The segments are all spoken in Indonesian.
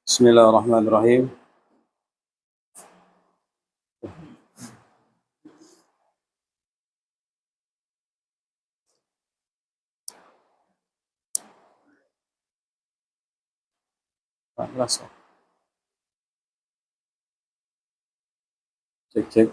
Bismillahirrahmanirrahim. Langsung. Cek cek.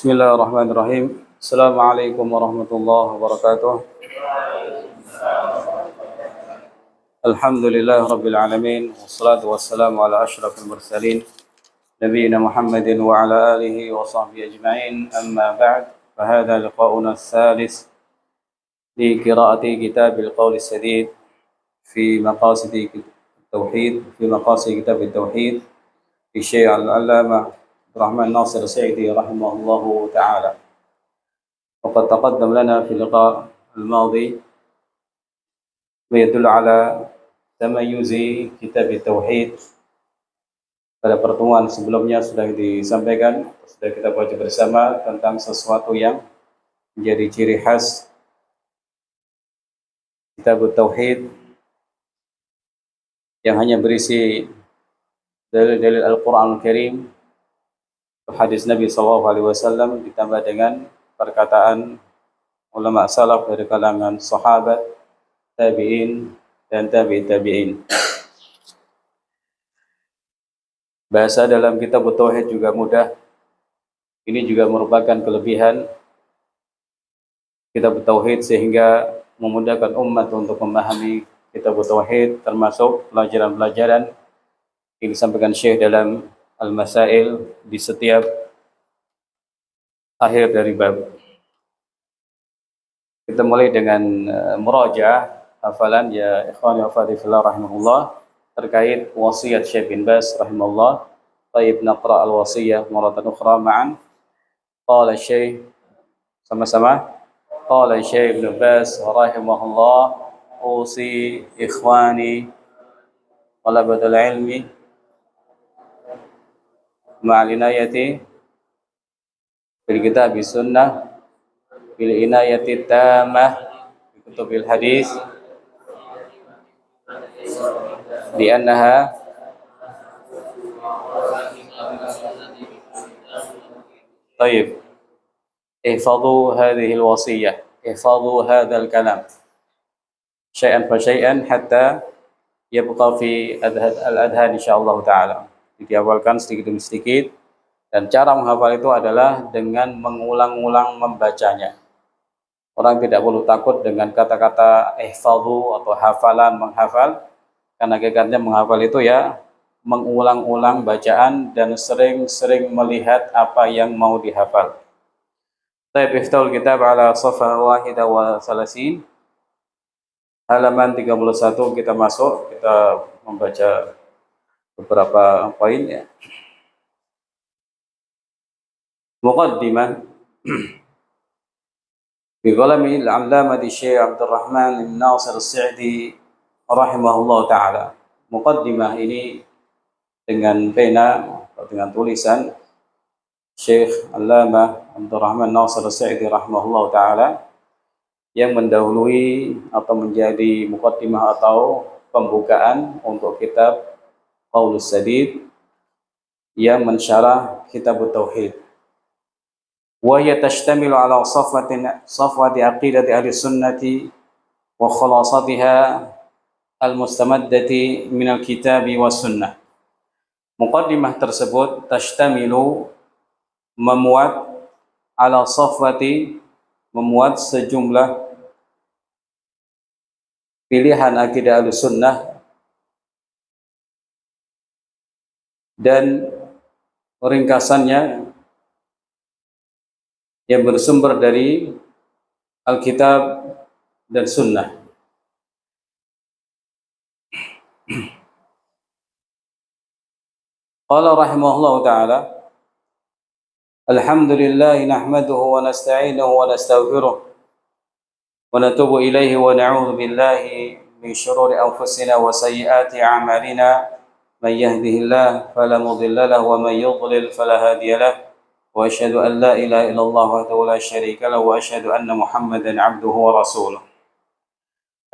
Bismillahirrahmanirrahim. Assalamualaikum warahmatullahi wabarakatuh. Alhamdulillah rabbil alamin. Wassalatu wassalamu ala asyrafil mursalin. Nabiyyina Muhammadin wa ala alihi wa sahbihi ajma'in. Amma ba'd. Fahadha liqa'una الثالث لقراءة كتاب القول السديد في مقاصد التوحيد كتاب التوحيد في الشيخ العلامة عبد الرحمن ناصر السعدي رحمه الله تعالى. وقد تقدم لنا في اللقاء الماضي ما يدل على تميز kitab التوحيد. Pada pertemuan sebelumnya sudah disampaikan, sudah kita baca bersama tentang sesuatu yang menjadi ciri khas kitab Tauhid yang hanya berisi dalil-dalil Al-Quran Al-Karim, hadis Nabi SAW ditambah dengan perkataan ulama salaf dari kalangan sahabat, tabi'in dan tabi'in. Bahasa dalam kitab Tauhid juga mudah. Ini juga merupakan kelebihan kitab Tauhid sehingga memudahkan umat untuk memahami kitab Tauhid, termasuk pelajaran-pelajaran yang disampaikan Syekh dalam Al-Masail di setiap akhir dari bab. Kita mulai dengan murajaah hafalan ya ikhwani wa akhwati fillah rahimahullah terkait wasiat Syekh bin Baz rahimahullah. Tayyib naqra al-wasiyah maratan ukhra ma'an. Qala Syekh sama-sama. Qala Syekh bin Baz rahimahullah usi ikhwani talabatul ilmi ma'al inayati bil kitab sunnah bil inayati tamah bi kutubil hadis di annaha طيب احفظوا هذه الوصية احفظوا هذا الكلام شيئا فشيئا حتى يبقى في الأذهان إن شاء الله تعالى. Diawalkan sedikit demi sedikit, dan cara menghafal itu adalah dengan mengulang-ulang membacanya. Orang tidak perlu takut dengan kata-kata ihfadhu atau hafalan, menghafal, karena hakikatnya menghafal itu ya mengulang-ulang bacaan dan sering-sering melihat apa yang mau dihafal. Taib iftahul kitab ala safha wahida wa salasin, halaman 31 kita masuk, kita membaca beberapa poin ya. Muqaddimah bi qalami al-'allamati Syekh Abdul Rahman Nasir As-Sa'di rahimahullah taala. Muqaddimah ini dengan pena atau dengan tulisan Syekh Allamah Abdul Rahman Nasir As-Sa'di rahimahullah taala yang mendahului atau menjadi muqaddimah atau pembukaan untuk kitab Qaulus Sadid yang mensyarah kitab Tauhid. Wa hiya tashtamilu ala safwati aqidati ahli sunnati wa khulasatiha al-mustamaddati min al-kitabi was sunnah. Muqaddimah tersebut tashtamilu memuat ala safwati, memuat sejumlah pilihan akidah Ahlussunnah dan ringkasannya yang bersumber dari Alkitab dan Sunnah. Qala rahimahullah ta'ala alhamdulillah nahmaduhu wa nasta'inuhu wa nastaghfiruh wa natubu ilaihi wa na'udzu billahi من شرور أنفسنا وسيئات أعمالنا من يهده الله فلا مضل له ومن يضلل فلا هادي له وأشهد أن لا إله إلا الله وحده لا شريك له وأشهد أن محمدا عبده ورسوله.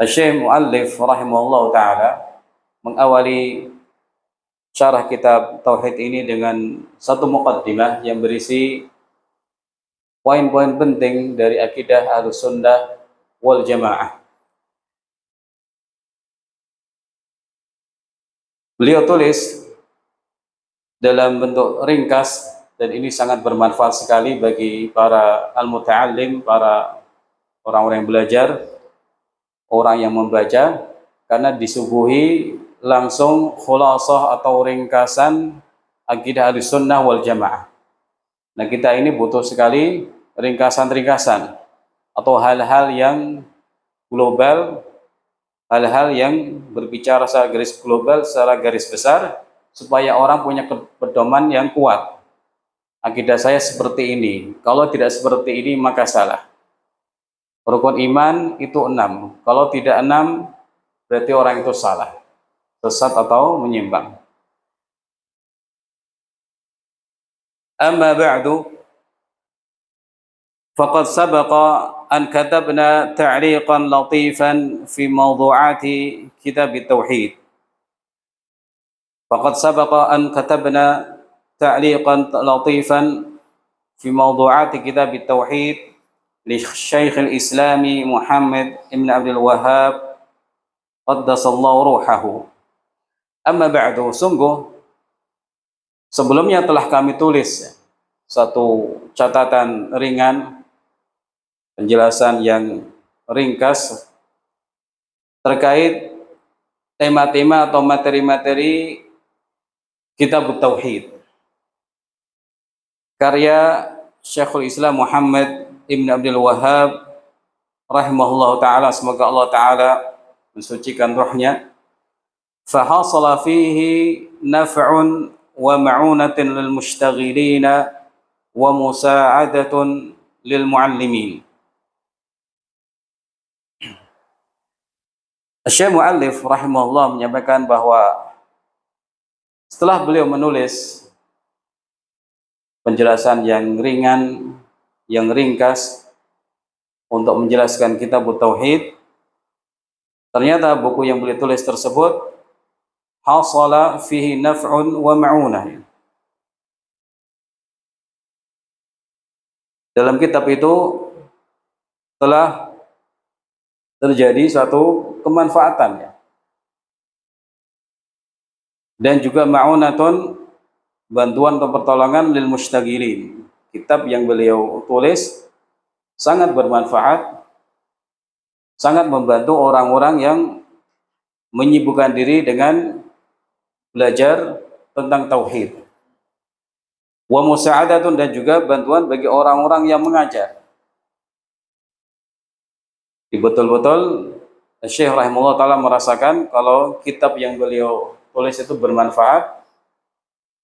Syekh Mu'allif rahimahullah ta'ala mengawali syarah kitab Tauhid ini dengan satu muqaddimah yang berisi poin-poin penting dari akidah Ahlussunnah wal Jamaah. Beliau tulis dalam bentuk ringkas dan ini sangat bermanfaat sekali bagi para al-muta'allim, para orang-orang yang belajar, orang yang membaca, karena disuguhi langsung khulasah atau ringkasan akidah Ahlussunnah wal Jamaah. Nah, kita ini butuh sekali ringkasan-ringkasan atau hal-hal yang global, hal-hal yang berbicara secara garis global, secara garis besar, supaya orang punya pedoman yang kuat. Akidah saya seperti ini, kalau tidak seperti ini maka salah. Rukun iman itu 6, kalau tidak 6 berarti orang itu salah, sesat atau menyimpang. Amma ba'du, faqad sabaqa an katabna ta'liqan latifan fi mawdu'ati kitab at-tauhid. Faqad sabaqa an katabna ta'liqan latifan fi mawdu'ati kitab at-tauhid li Syekh al-Islam Muhammad ibn Abdul Wahhab qaddasallahu ruhahu. Amma ba'du, sungguh sebelumnya telah kami tulis satu catatan ringan, penjelasan yang ringkas terkait tema-tema atau materi-materi kitab Tauhid karya Syekhul Islam Muhammad ibn Abdul Wahhab rahimahullah ta'ala, semoga Allah ta'ala mensucikan ruhnya. Fahasala fihi naf'un wa ma'unatin lil mushtaghilina wa musa'adatun lil muallimin. Syekh Mu'allif rahimahullah menyampaikan bahwa setelah beliau menulis penjelasan yang ringan, yang ringkas untuk menjelaskan kitab Tauhid, ternyata buku yang beliau tulis tersebut hasala fihi naf'un wa ma'unah. Dalam kitab itu telah terjadi suatu kemanfaatan ya. Dan juga ma'unatun, bantuan atau pertolongan lil mustaghilin. Kitab yang beliau tulis sangat bermanfaat, sangat membantu orang-orang yang menyibukkan diri dengan belajar tentang tauhid. Wa musa'adatun, dan juga bantuan bagi orang-orang yang mengajar. Betul-betul Syekh rahimahullah ta'ala merasakan kalau kitab yang beliau tulis itu bermanfaat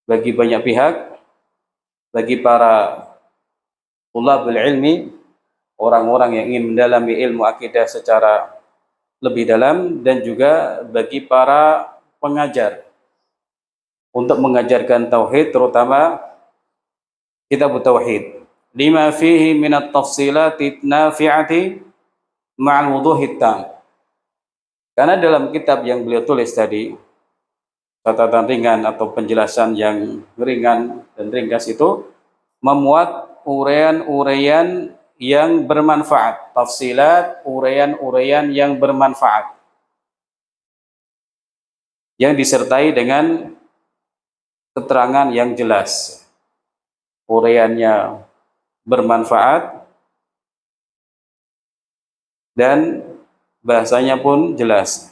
bagi banyak pihak, bagi para thulabul ilmi, orang-orang yang ingin mendalami ilmu akidah secara lebih dalam, dan juga bagi para pengajar untuk mengajarkan tauhid, terutama kitab tauhid. Lima fihi minat tafsilati nafi'ati ma'al wuduhit tam. Karena dalam kitab yang beliau tulis tadi, catatan ringan atau penjelasan yang ringan dan ringkas itu memuat uraian-uraian yang bermanfaat, tafsilat, uraian-uraian yang bermanfaat, yang disertai dengan keterangan yang jelas. Uraiannya bermanfaat dan bahasanya pun jelas.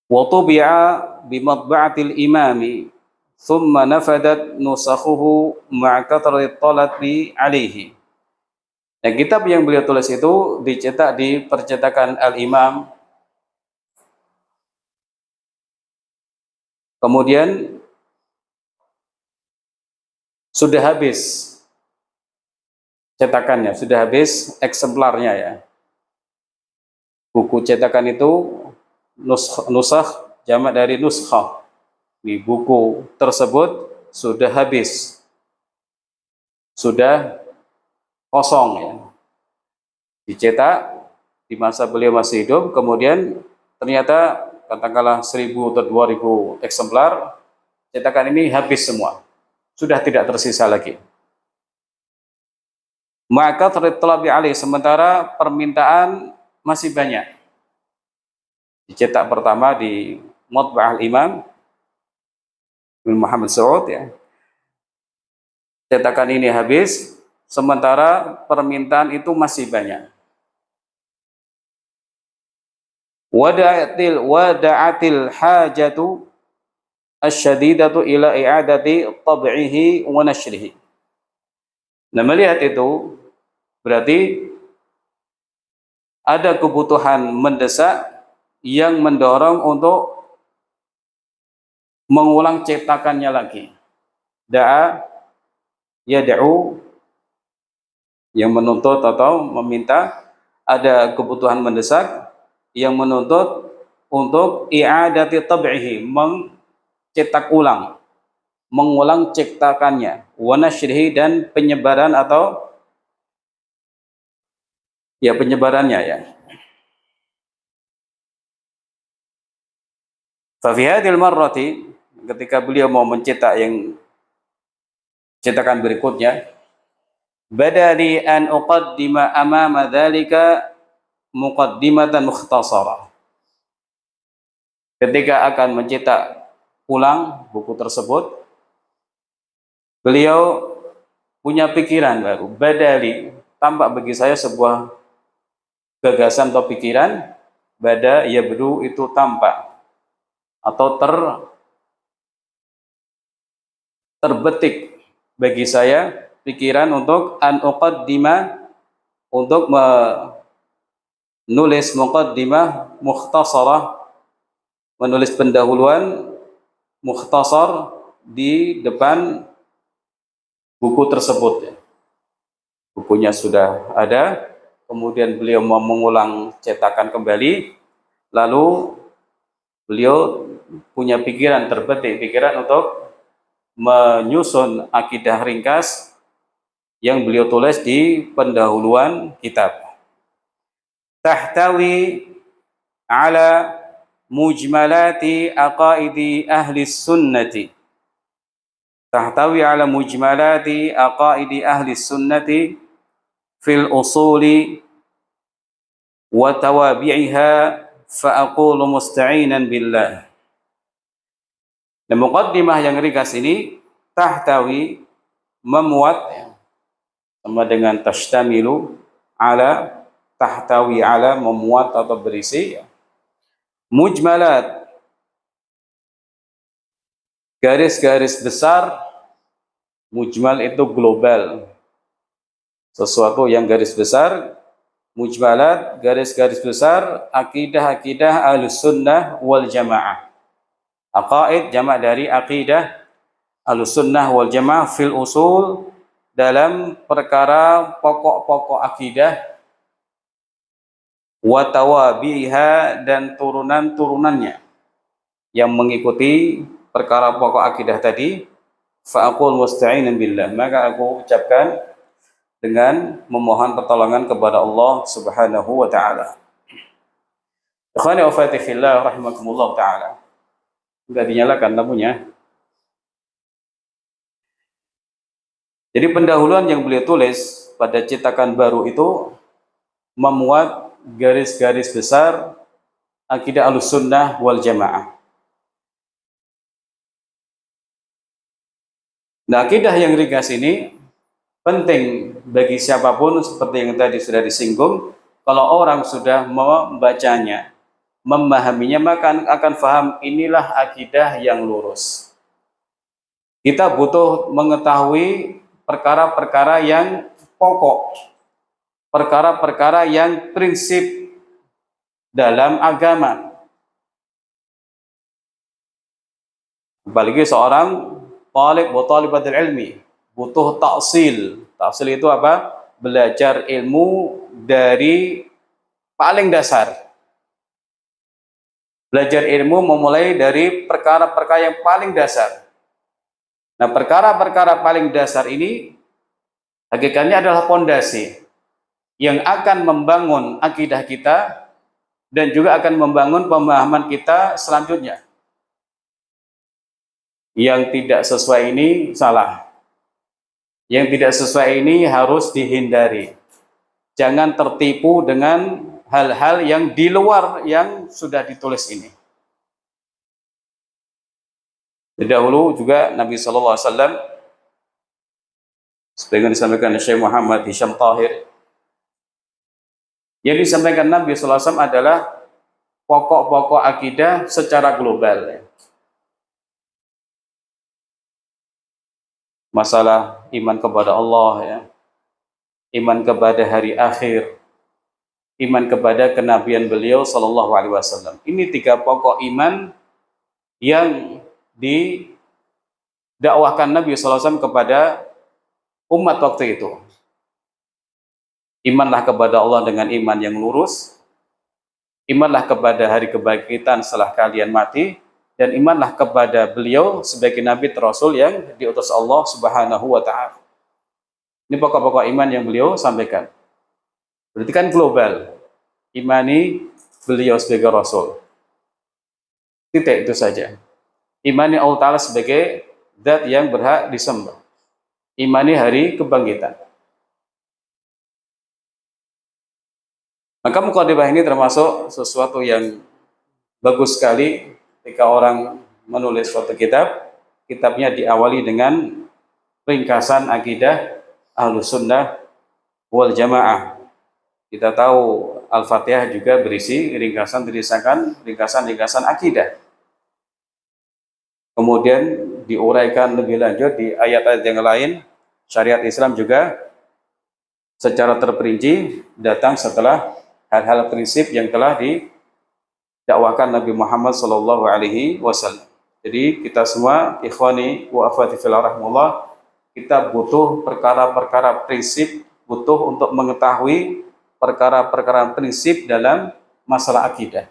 Wa tubi'a bi matba'atil imami thumma nafadat nusakhuhu ma'a kathratit talabi alaihi. Nah, kitab yang beliau tulis itu dicetak di percetakan Al-Imam. Kemudian sudah habis cetakannya, sudah habis eksemplarnya ya. Buku cetakan itu nusakh jamak dari nuskhah. Di buku tersebut sudah habis, sudah kosong ya. Dicetak di masa beliau masih hidup, kemudian ternyata katakanlah 1000 atau 2000 eksemplar cetakan ini habis semua, sudah tidak tersisa lagi. Maka tertelabi alih, sementara permintaan masih banyak. Dicetak pertama di Matba'ah Imam bin Muhammad Saud ya. Cetakan ini habis, sementara permintaan itu masih banyak. Wada'atil hajatu asyadidatu ila i'adati tab'ihi wa nashrihi. Nah, melihat itu berarti ada kebutuhan mendesak yang mendorong untuk mengulang cetakannya lagi. Da'a yad'u, yang menuntut atau meminta, ada kebutuhan mendesak yang menuntut untuk i'adati tab'ihi, mencetak ulang, mengulang cetakannya, wa nashrihi, dan penyebaran atau ya penyebarannya ya. Fa fi hadhil marrati, ketika beliau mau mencetak yang cetakan berikutnya, badali an uqaddima amama dzalika muqaddimatan mukhtasarah. Ketika akan mencetak ulang buku tersebut, beliau punya pikiran baru. Badali, tampak bagi saya sebuah gagasan atau pikiran. Bada yabdu, itu tampak atau terbetik bagi saya pikiran untuk an uqaddima, untuk menulis muqaddimah mukhtasarah, menulis pendahuluan mukhtasar di depan buku tersebut. Bukunya sudah ada, kemudian beliau mau mengulang cetakan kembali, lalu beliau punya pikiran, terbetik pikiran untuk menyusun akidah ringkas yang beliau tulis di pendahuluan kitab. Tahtawi ala mujmalati aqaidi ahli sunnati. Tahtawi ala mujmalati aqaidi ahli sunnati fil usuli wa tawabi'iha fa aqulu musta'inan billah. Dan muqaddimah yang ringkas ini tahtawi, memuat, sama dengan tashtamilu ala, tahtawi ala, memuat atau berisi, mujmalat, garis-garis besar. Mujmal itu global, sesuatu yang garis besar. Mujmalat, garis-garis besar akidah-akidah Ahlus Sunnah wal Jamaah. Aqaid jamak dari aqidah, Ahlus Sunnah wal Jamaah fil usul, dalam perkara pokok-pokok akidah, wa tawabiha, dan turunan-turunannya yang mengikuti perkara pokok akidah tadi. Fa aqul musta'inan billah, maka aku ucapkan dengan memohon pertolongan kepada Allah Subhanahu wa taala. Ikhwani wa akhwati fillah rahimakumullah taala. Enggak dinyalakan lampunya. Jadi pendahuluan yang beliau tulis pada cetakan baru itu memuat garis-garis besar akidah Ahlussunnah wal Jamaah. Nah, akidah yang ringkas ini penting bagi siapapun, seperti yang tadi sudah disinggung. Kalau orang sudah membacanya, memahaminya, maka akan faham inilah akidah yang lurus. Kita butuh mengetahui perkara-perkara yang pokok, perkara-perkara yang prinsip dalam agama. Apalagi seorang talib wa talibatul ilmi butuh ta'sil. Ta'sil itu apa? Belajar ilmu dari paling dasar. Belajar ilmu memulai dari perkara-perkara yang paling dasar. Nah, perkara-perkara paling dasar ini hakikatnya adalah pondasi yang akan membangun akidah kita dan juga akan membangun pemahaman kita selanjutnya. Yang tidak sesuai ini salah. Yang tidak sesuai ini harus dihindari. Jangan tertipu dengan hal-hal yang di luar yang sudah ditulis ini. Dahulu juga Nabi SAW, sebagaimana disampaikan Syekh Muhammad Hisham Tahir, yang disampaikan Nabi SAW adalah pokok-pokok akidah secara global. Masalah iman kepada Allah, ya, iman kepada hari akhir, iman kepada kenabian beliau Sallallahu Alaihi Wasallam. Ini 3 pokok iman yang didakwahkan Nabi SAW kepada umat waktu itu. Imanlah kepada Allah dengan iman yang lurus, imanlah kepada hari kebangkitan setelah kalian mati, dan imanlah kepada beliau sebagai Nabi Rasul yang diutus Allah Subhanahu wa Ta'ala. Ini pokok-pokok iman yang beliau sampaikan. Berarti kan global. Imani beliau sebagai Rasul. Titik itu saja. Imani Allah Ta'ala sebagai zat yang berhak disembah. Imani hari kebangkitan. Maka mukadimah ini termasuk sesuatu yang bagus sekali ketika orang menulis suatu kitab. Kitabnya diawali dengan ringkasan akidah Ahlus Sunnah wal Jamaah. Kita tahu Al-Fatihah juga berisi ringkasan akidah. Kemudian diuraikan lebih lanjut di ayat-ayat yang lain. Syariat Islam juga secara terperinci datang setelah hal-hal prinsip yang telah didakwakan Nabi Muhammad Sallallahu Alaihi Wasallam. Jadi kita semua ikhwani wa akhwati fillah rahimahullah, kita butuh perkara-perkara prinsip, butuh untuk mengetahui perkara-perkara prinsip dalam masalah akidah.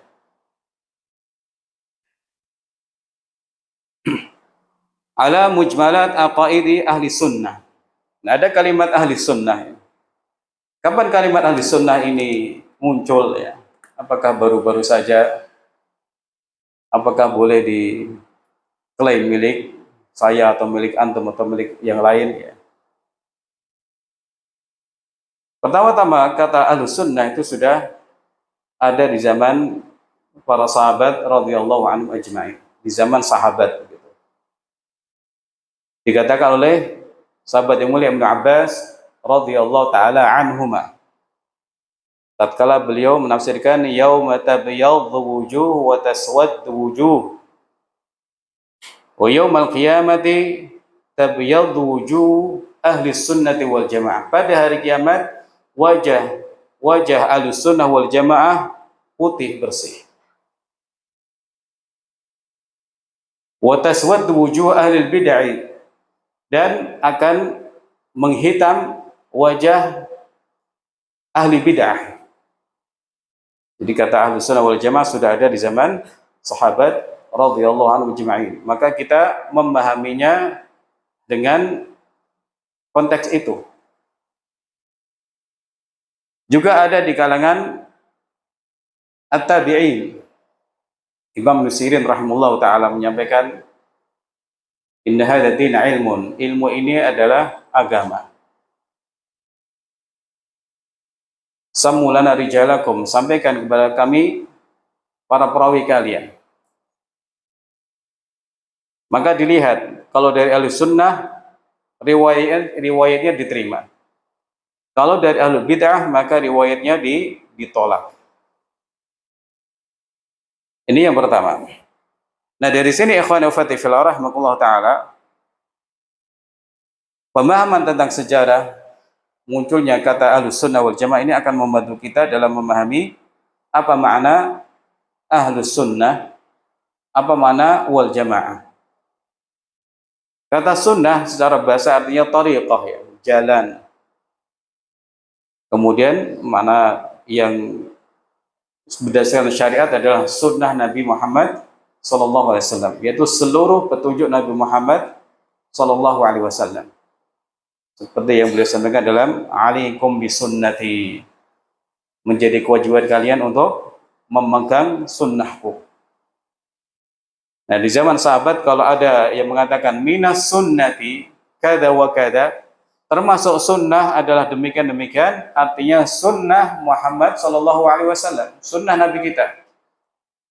Ala mujmalat aqaidi ahli sunnah. Nah, ada kalimat ahli sunnah. Kapan kalimat ahli sunnah ini muncul, ya? Apakah baru-baru saja? Apakah boleh diklaim milik saya atau milik antum atau milik yang lain, ya? Pertama-tama kata ahli sunnah itu sudah ada di zaman para sahabat radhiyallahu anhum ajma'in, di zaman sahabat begitu. Dikatakan oleh sahabat yang mulia Ibnu Abbas radhiyallahu taala anhuma, tatkala beliau menafsirkan yauma tabyaddu wujuh wa taswaddu wujuh wa yaumal qiyamati tabyaddu wujuh ahli sunnati wal jamaah. Pada hari kiamat wajah ahli sunnah wal jamaah putih bersih. Wa taswaddu wujuh ahli bid'ah, dan akan menghitam wajah ahli bid'ah. Jadi kata ahli sunnah wal jamaah sudah ada di zaman sahabat radhiyallahu anhum ajma'in. Maka kita memahaminya dengan konteks itu. Juga ada di kalangan at-tabi'in. Imam Nusirin rahimahullah ta'ala menyampaikan, inna hadha din ilmun. Ilmu ini adalah agama. Samulana rijalakum. Sampaikan kepada kami para perawi kalian. Maka dilihat, kalau dari ahli sunnah riwayatnya diterima. Kalau dari ahli bid'ah maka riwayatnya ditolak. Ini yang pertama. Nah, dari sini ikhwan wa akhwati fillah rahimakumullah taala, pemahaman tentang sejarah munculnya kata Ahlus Sunnah wal Jamaah ini akan membantu kita dalam memahami apa makna Ahlus Sunnah, apa makna wal Jamaah. Kata sunnah secara bahasa artinya thariqah, ya, jalan. Kemudian makna yang berdasarkan syariat adalah sunnah Nabi Muhammad sallallahu alaihi wasallam, yaitu seluruh petunjuk Nabi Muhammad sallallahu alaihi wasallam. Seperti yang beliau sampaikan dalam alaikum bisunnati, menjadi kewajiban kalian untuk memegang sunnahku. Nah, di zaman sahabat kalau ada yang mengatakan minas sunnati kada wa kada, termasuk sunnah adalah demikian-demikian, artinya sunnah Muhammad sallallahu alaihi wasallam, sunnah Nabi kita.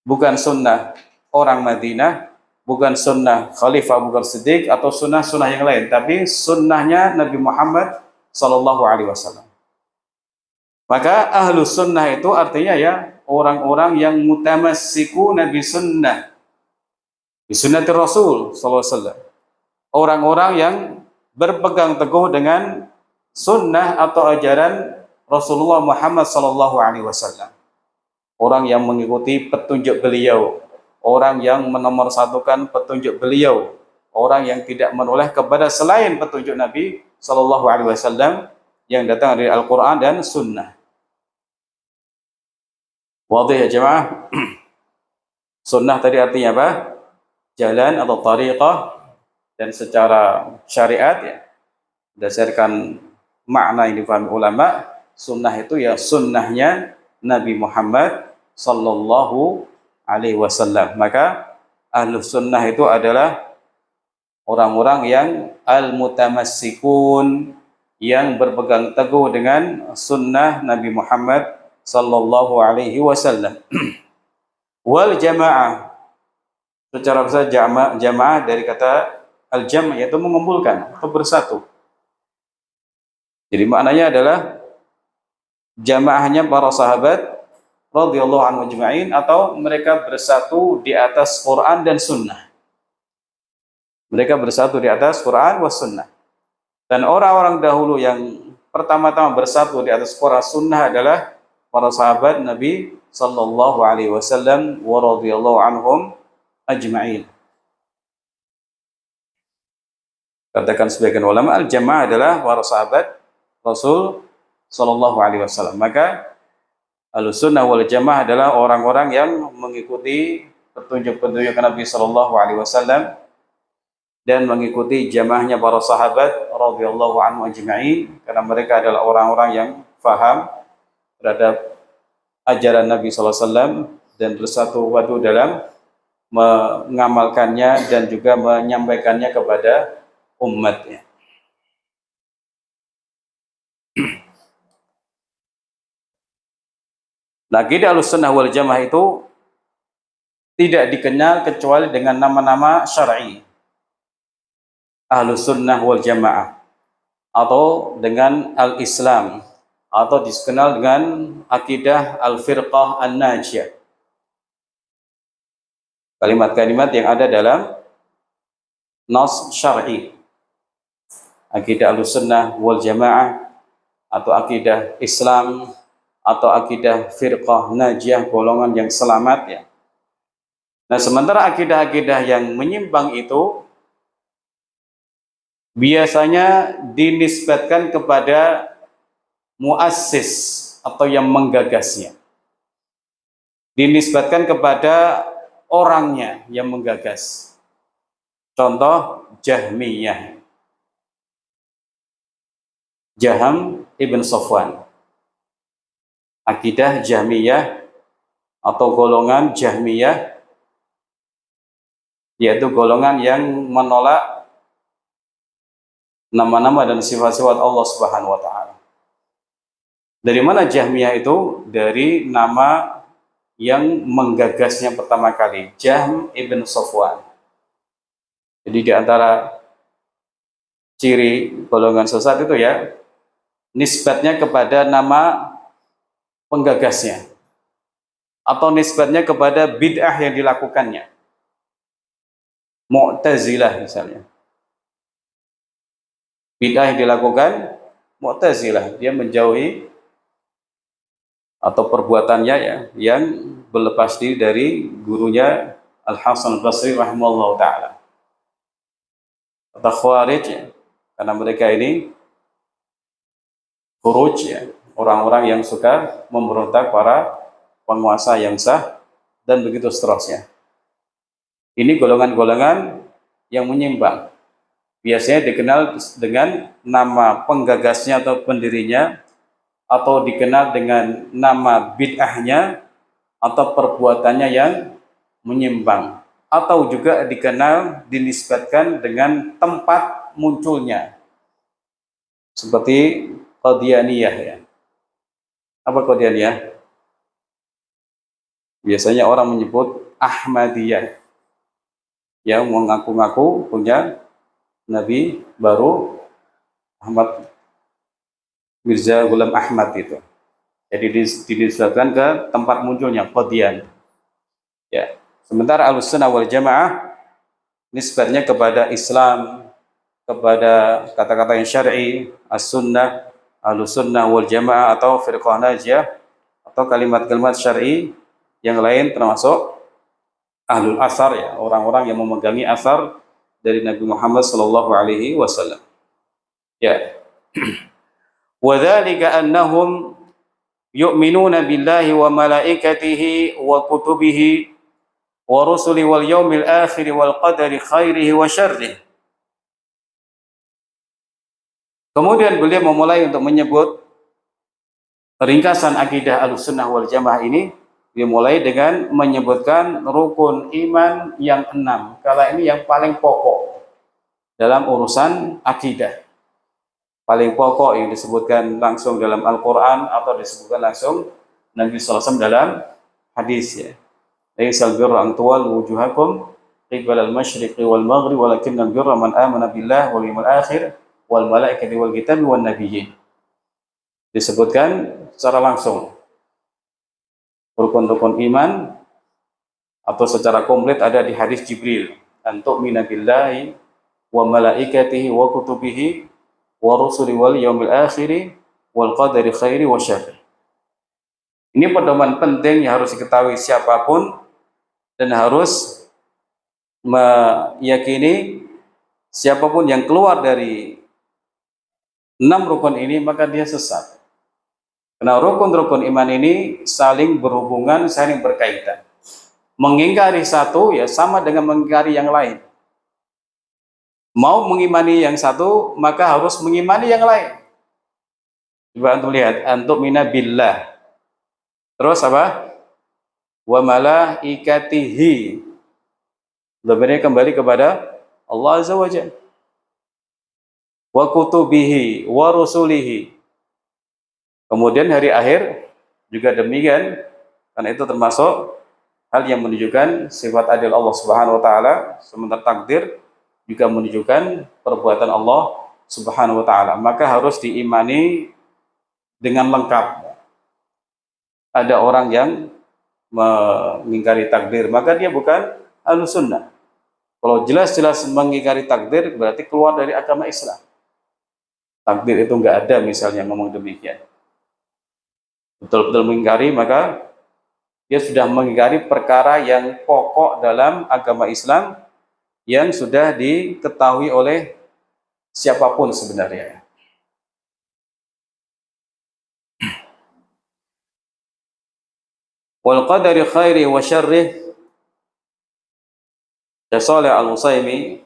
Bukan sunnah orang Madinah, bukan sunnah Khalifah Abu Bakar Siddiq atau sunnah-sunnah yang lain, tapi sunnahnya Nabi Muhammad sallallahu alaihi wasallam. Maka ahlu sunnah itu artinya ya orang-orang yang mutamassiku Nabi sunnah, bi sunnati Rasul sallallahu alaihi wasallam. Orang-orang yang berpegang teguh dengan sunnah atau ajaran Rasulullah Muhammad sallallahu alaihi wasallam. Orang yang mengikuti petunjuk beliau, orang yang menomorsatukan petunjuk beliau, orang yang tidak menoleh kepada selain petunjuk Nabi sallallahu alaihi wasallam yang datang dari Al-Qur'an dan sunnah. Wadih ya jemaah. Sunnah tadi artinya apa? Jalan atau tariqah, dan secara syariat ya, berdasarkan makna yang dipahami ulama, sunnah itu ya sunnahnya Nabi Muhammad sallallahu alaihi wasallam. Maka ahlu sunnah itu adalah orang-orang yang al-mutamassikun, yang berpegang teguh dengan sunnah Nabi Muhammad sallallahu alaihi wasallam. Wal jamaah, secara bahasa jamaah dari kata al-jam' yaitu mengumpulkan atau bersatu. Jadi maknanya adalah jamaahnya para sahabat radhiyallahu anhu ajma'in, atau mereka bersatu di atas Quran dan sunnah. Mereka bersatu di atas Quran was sunnah. Dan orang-orang dahulu yang pertama-tama bersatu di atas Quran sunnah adalah para sahabat Nabi sallallahu alaihi wasallam wa radhiyallahu anhum ajma'in. Katakan sebagian ulama, al-jamaah adalah para sahabat Rasul sallallahu alaihi wasallam. Maka Ahlussunnah wal Jamaah adalah orang-orang yang mengikuti petunjuk-petunjuk Nabi sallallahu alaihi wasallam dan mengikuti jamaahnya para sahabat radhiyallahu anhu ajma'in, karena mereka adalah orang-orang yang faham terhadap ajaran Nabi sallallahu alaihi wasallam dan bersatu padu dalam mengamalkannya dan juga menyampaikannya kepada umatnya. Nah, akidah Ahlussunnah wal Jamaah itu tidak dikenal kecuali dengan nama-nama syar'i. Ahlussunnah wal Jamaah, atau dengan al-Islam, atau dikenal dengan akidah al-firqah an-najiyah. Kalimat-kalimat yang ada dalam nas syar'i. Akidah Ahlussunnah wal Jamaah, atau akidah Islam, atau akidah firqah najiyah, golongan yang selamat ya. Nah, sementara akidah-akidah yang menyimpang itu biasanya dinisbatkan kepada muassis atau yang menggagasnya. Dinisbatkan kepada orangnya yang menggagas. Contoh Jahmiyah. Jaham ibn Safwan. Akidah Jahmiyah atau golongan Jahmiyah, yaitu golongan yang menolak nama-nama dan sifat-sifat Allah Subhanahu wa taala. Dari mana Jahmiyah itu? Dari nama yang menggagasnya pertama kali, Jahm ibn Safwan. Jadi di antara ciri golongan sesat itu ya, nisbatnya kepada nama penggagasnya, atau nisbatnya kepada bid'ah yang dilakukannya. Mu'tazilah misalnya. Bid'ah yang dilakukan Mu'tazilah, dia menjauhi atau perbuatannya ya yang berlepas diri dari gurunya Al-Hasan Al-Basri rahimahullah ta'ala. Atau Khawarij ya, karena mereka ini khuruj ya, orang-orang yang suka memberontak para penguasa yang sah, dan begitu seterusnya. Ini golongan-golongan yang menyimpang. Biasanya dikenal dengan nama penggagasnya atau pendirinya, atau dikenal dengan nama bid'ahnya, atau perbuatannya yang menyimpang, atau juga dikenal dinisbatkan dengan tempat munculnya, seperti Qadianiyah ya. Apa Qadianiyah? Biasanya orang menyebut Ahmadiyah, yang mengaku-ngaku punya Nabi baru Ahmad Mirza Ghulam Ahmad itu. Jadi dinisbatkan ke tempat munculnya Qadian. Ya. Sementara Ahlussunnah wal Jamaah nisbatnya kepada Islam, kepada kata-kata yang syar'i, as-sunnah, Ahlussunnah wal Jamaah atau firqah najiyah, atau kalimat-kalimat syar'i yang lain termasuk ahlul asar ya, orang-orang yang memegangi asar dari Nabi Muhammad sallallahu alaihi wasallam. Ya. Wa dzalika annahum yu'minuna billahi wa malaikatihi wa kutubihi wa rusuli wal yaumil akhir wal qadari khairihi wa syarrihi. Kemudian beliau memulai untuk menyebut ringkasan akidah Ahlussunnah wal Jamaah ini. Dimulai dengan menyebutkan rukun iman yang 6. Kalau ini yang paling pokok dalam urusan akidah. Paling pokok yang disebutkan langsung dalam Al-Quran atau disebutkan langsung Nabi SAW dalam hadis ya. Laisal birra an tuwallu wujuhakum qibala al-masyriqi wal maghrib walakinnal birra man amana billahi wal yawmil akhir wal malaikati wal kitabi wan nabiyyin. Disebutkan secara langsung rukun-rukun iman atau secara komplit ada di hadis Jibril, antuk minabillahi wa malaikatihi wa kutubihi wa rusuli wal yaumil akhiri wal qadari khairi wa syarri. Ini pedoman penting yang harus diketahui siapapun, dan harus meyakini siapapun yang keluar dari 6 rukun ini maka dia sesat. Karena rukun-rukun iman ini saling berhubungan, saling berkaitan. Mengingkari satu ya sama dengan mengingkari yang lain. Mau mengimani yang satu maka harus mengimani yang lain. Coba antum lihat, antum mina billah. Terus apa? Wa malaikatihi. Lebihnya kembali kepada Allah Azza wa Jalla. Wa kutubihi wa rusulihi. Kemudian hari akhir juga demikian, karena itu termasuk hal yang menunjukkan sifat adil Allah Subhanahu wa taala. Sementara takdir juga menunjukkan perbuatan Allah Subhanahu wa taala. Maka harus diimani dengan lengkap. Ada orang yang mengingkari takdir, maka dia bukan Ahlussunnah. Kalau jelas-jelas mengingkari takdir berarti keluar dari agama Islam. Takdir itu enggak ada misalnya ngomong demikian. Betul-betul mengingkari, maka dia sudah mengingkari perkara yang pokok dalam agama Islam yang sudah diketahui oleh siapapun sebenarnya. Wal qadari khairi wa syarrih. Shalih Al-Utsaimin,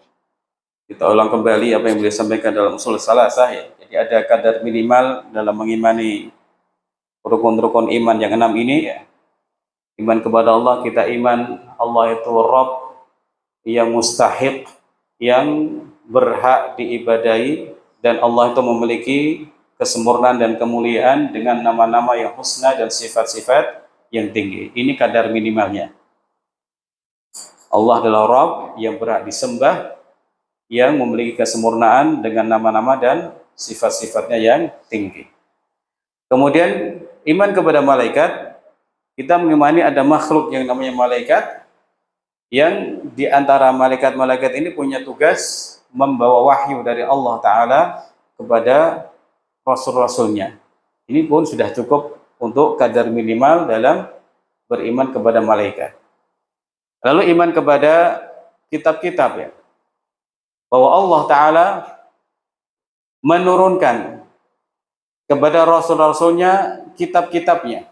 kita ulang kembali apa yang beliau sampaikan dalam usul salasah ya. Jadi ada kadar minimal dalam mengimani rukun-rukun iman yang 6 ini ya. Iman kepada Allah, kita iman Allah itu Rabb yang mustahiq, yang berhak diibadahi, dan Allah itu memiliki kesempurnaan dan kemuliaan dengan nama-nama yang husna dan sifat-sifat yang tinggi. Ini kadar minimalnya. Allah adalah Rabb yang berhak disembah, yang memiliki kesempurnaan dengan nama-nama dan sifat-sifatnya yang tinggi. Kemudian iman kepada malaikat, kita mengimani ada makhluk yang namanya malaikat, yang di antara malaikat-malaikat ini punya tugas membawa wahyu dari Allah Ta'ala kepada Rasul-Rasulnya. Ini pun sudah cukup untuk kadar minimal dalam beriman kepada malaikat. Lalu iman kepada kitab-kitab ya, bahwa Allah Ta'ala menurunkan kepada Rasul-Rasulnya kitab-kitabnya.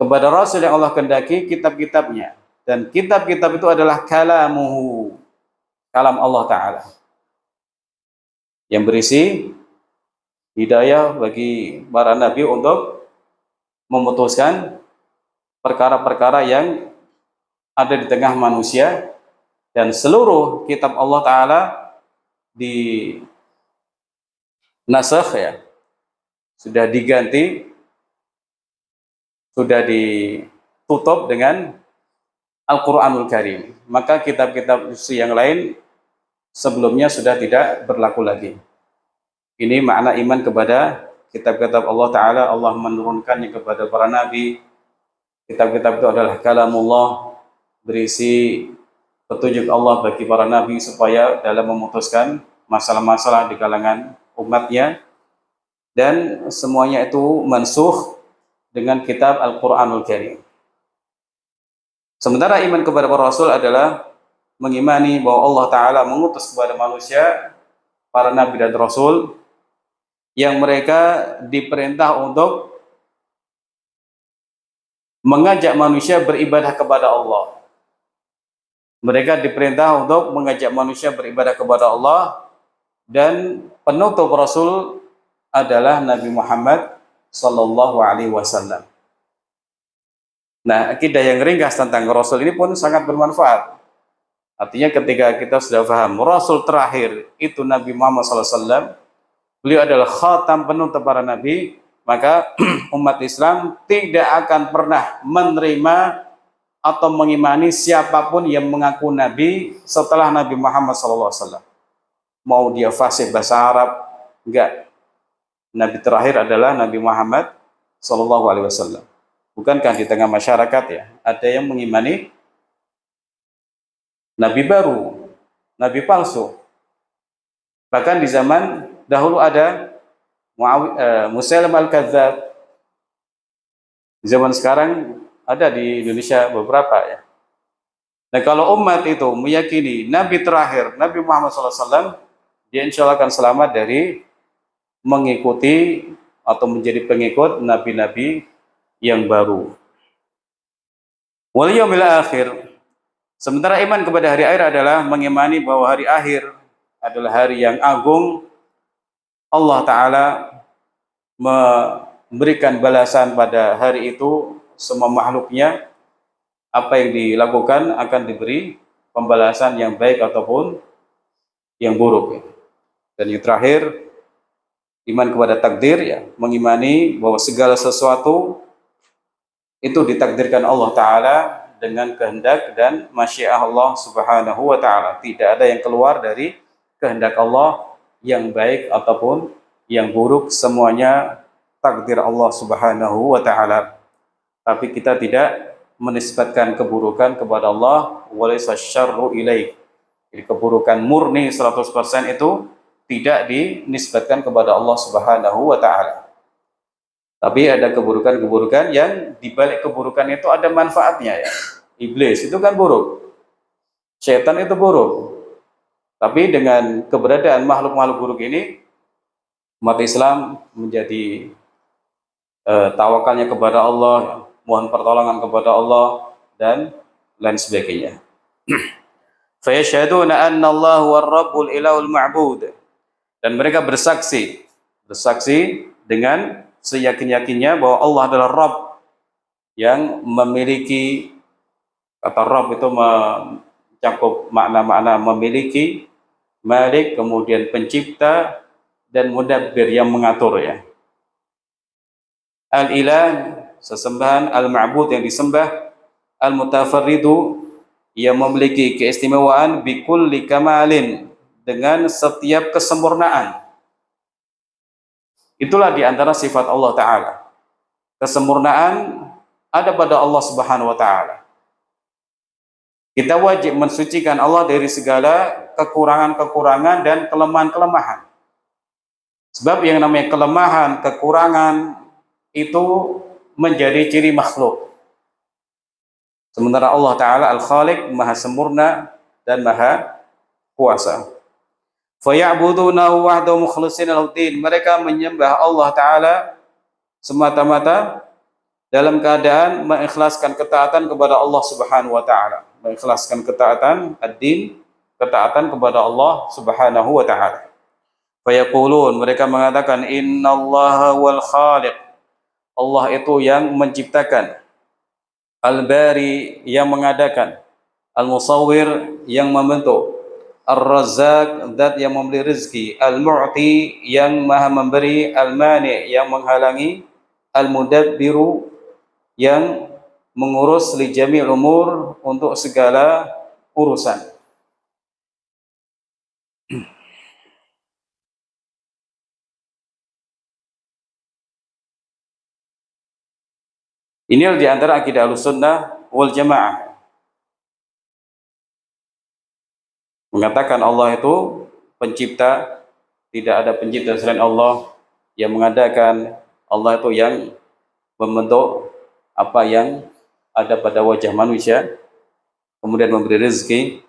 kepada Rasul yang Allah kehendaki kitab-kitabnya, dan kitab-kitab itu adalah kalamuhu, kalam Allah Ta'ala, yang berisi hidayah bagi para nabi untuk memutuskan perkara-perkara yang ada di tengah manusia. Dan seluruh kitab Allah Ta'ala di nasakh, ya, sudah diganti, sudah ditutup dengan Al-Quranul Karim. Maka kitab-kitab suci yang lain sebelumnya sudah tidak berlaku lagi. Ini makna iman kepada kitab-kitab Allah Ta'ala. Allah menurunkannya kepada para nabi. Kitab-kitab itu adalah kalamullah, berisi petunjuk Allah bagi para nabi supaya dalam memutuskan masalah-masalah di kalangan umatnya, dan semuanya itu mansukh dengan kitab Al-Quranul Karim. Sementara iman kepada para rasul adalah mengimani bahwa Allah Ta'ala mengutus kepada manusia para nabi dan rasul yang mereka diperintah untuk mengajak manusia beribadah kepada Allah. Mereka diperintah untuk mengajak manusia beribadah kepada Allah, dan penutup Rasul adalah Nabi Muhammad Sallallahu Alaihi Wasallam. Nah, akidah yang ringkas tentang Rasul ini pun sangat bermanfaat. Artinya ketika kita sudah paham Rasul terakhir itu Nabi Muhammad SAW, beliau adalah khatam penutup para nabi, maka umat Islam tidak akan pernah menerima atau mengimani siapapun yang mengaku nabi setelah Nabi Muhammad SAW. Mau dia fasih bahasa Arab, enggak. Nabi terakhir adalah Nabi Muhammad SAW. Bukankah di tengah masyarakat, ya, ada yang mengimani nabi baru, nabi palsu. Bahkan di zaman dahulu ada Musailam al-Kadzdzab. Di zaman sekarang ada di Indonesia beberapa, ya. Nah, kalau umat itu meyakini Nabi terakhir Nabi Muhammad SAW, dia insya Allah akan selamat dari mengikuti atau menjadi pengikut nabi-nabi yang baru. Wal yaumil akhir. Sementara iman kepada hari akhir adalah mengimani bahwa hari akhir adalah hari yang agung. Allah Ta'ala memberikan balasan pada hari itu. Semua makhluknya, apa yang dilakukan akan diberi pembalasan yang baik ataupun yang buruk. Dan yang terakhir, iman kepada takdir, ya, mengimani bahwa segala sesuatu itu ditakdirkan Allah Ta'ala dengan kehendak dan masyiah Allah Subhanahu wa Ta'ala. Tidak ada yang keluar dari kehendak Allah, yang baik ataupun yang buruk, semuanya takdir Allah Subhanahu wa Ta'ala. Tapi kita tidak menisbatkan keburukan kepada Allah, walaysa syarru ilaih. Jadi keburukan murni 100% itu tidak dinisbatkan kepada Allah Subhanahu wa Ta'ala. Tapi ada keburukan-keburukan yang dibalik keburukan itu ada manfaatnya, ya. Iblis itu kan buruk, syaitan itu buruk. Tapi dengan keberadaan makhluk-makhluk buruk ini, umat Islam menjadi tawakalnya kepada Allah, mohon pertolongan kepada Allah, dan lain sebagainya. Fayashhaduna anna Allah huwa ar-rabbul ilahul ma'bud. Dan mereka bersaksi dengan seyakin-yakinnya bahwa Allah adalah Rabb yang memiliki. Kata Rabb itu mencakup makna-makna memiliki, Malik, kemudian pencipta, dan Mudabbir yang mengatur, ya. Al-ilah, sesembahan, al-ma'bud yang disembah, al-mutafarridu yang memiliki keistimewaan, bikulli kamalin dengan setiap kesempurnaan. Itulah diantara sifat Allah Ta'ala. Kesempurnaan ada pada Allah Subhanahu wa Ta'ala. Kita wajib mensucikan Allah dari segala kekurangan-kekurangan dan kelemahan-kelemahan. Sebab yang namanya kelemahan, kekurangan itu menjadi ciri makhluk. Sementara Allah Ta'ala Al-Khaliq, maha sempurna dan maha kuasa. Faya'budunahu wahdahu mukhlishina lahu din. Mereka menyembah Allah Ta'ala semata-mata dalam keadaan mengikhlaskan ketaatan kepada Allah Subhanahu wa taala, mengikhlaskan ketaatan ad-din, ketaatan kepada Allah Subhanahu wa taala. Fayaqulun, mereka mengatakan innallaha wal khaliq, Allah itu yang menciptakan, al-bari yang mengadakan, al-musawwir yang membentuk, ar-razzaq zat yang memberi rezeki, al-mu'ti yang maha memberi, al-mani yang menghalangi, al-mudabbiru yang mengurus li jami'il umur untuk segala urusan. Ini di antara akidah Ahlussunnah wal Jamaah. Mengatakan Allah itu pencipta, tidak ada pencipta selain Allah, yang mengadakan, Allah itu yang membentuk apa yang ada pada wajah manusia, kemudian memberi rezeki,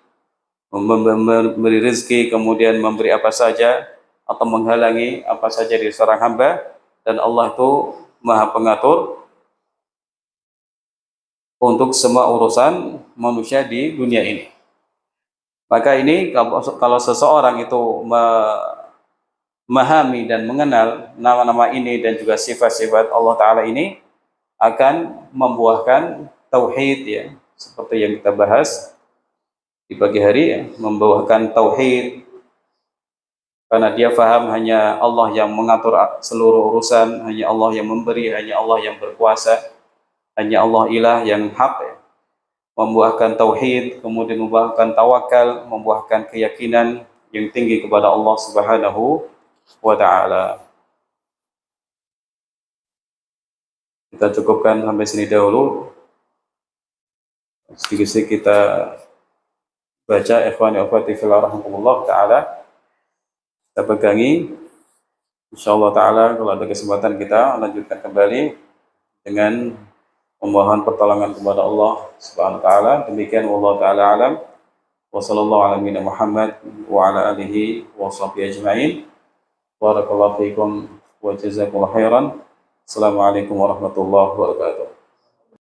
kemudian memberi apa saja atau menghalangi apa saja dari seorang hamba, dan Allah itu maha pengatur untuk semua urusan manusia di dunia ini. Maka ini kalau seseorang itu memahami dan mengenal nama-nama ini dan juga sifat-sifat Allah Ta'ala ini, akan membuahkan tauhid, ya, seperti yang kita bahas di pagi hari, ya, membuahkan tauhid karena dia faham hanya Allah yang mengatur seluruh urusan, hanya Allah yang memberi, hanya Allah yang berkuasa, hanya Allah ilah yang hak, ya. Membuahkan tauhid, kemudian membuahkan tawakal, membuahkan keyakinan yang tinggi kepada Allah Subhanahu wa taala. Kita cukupkan sampai sini dahulu. Sedikit-sedikit kita baca, ikhwani wa akhwati fillah rahimakumullah taala. Kita pegangi, insyaallah taala kalau ada kesempatan kita lanjutkan kembali dengan memohon pertolongan kepada Allah Subhanahu wa taala. Demikian wallahu taala alam. Wa sallallahu ala nabiyina Muhammad wa ala alihi wa sahbihi ajma'in. Barakallahu fiikum wa jazakumullahu khairan. Assalamualaikum warahmatullahi wabarakatuh.